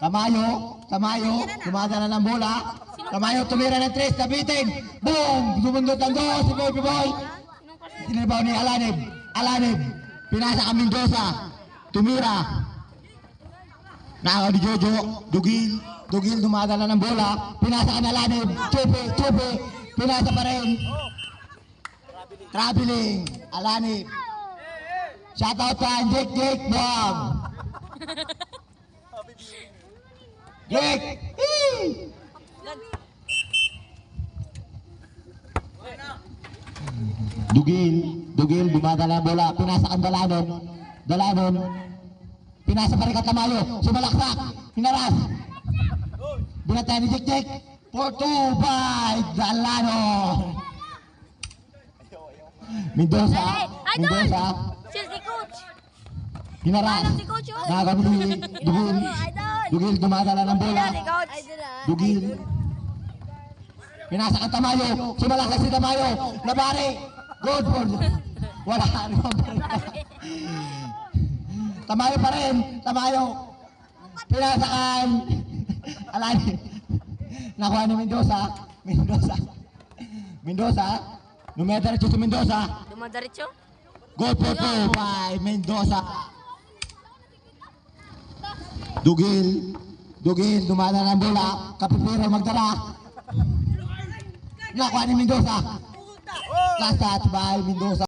Tamayo, dumadala ng bola. Tamayo, tumira ng 3, nabitin. Boom! Dumundot ang dos, si Baby Boy. Sinibaw ni Alanib. Pinasa ka Mendoza. Tumira. Nakaw ni Jojo. Dugil, dumadala ng bola. Pinasa ka na Alanib. Chupi. Pinasa pa rin. Traveling. Alanib. Shoutout ka, Jake. Boom! Jake! Dugil, dumadala ang bola, pinasa ang Dalanon, pinasa pa rin Tamayo, sumalaksak, hinaras, binatay ni Jake, 4-2 by Dalanon. Mendoza, Si coach. hinaras, nakakamili, Dugil, dumadala ng bola, Dugil, pinasa ang Tamayo, sumalaksak si Tamayo, Nabari, good for wala Tamayo pa rin, pinasakan Alani, nakuha ni Mendoza, numediretso si Mendoza, Dumadiretso? good for 2 by Mendoza. Dugil, dumadala ng bola, Kapipiro magdala, nakuha ni Mendoza, last touch by Mendoza.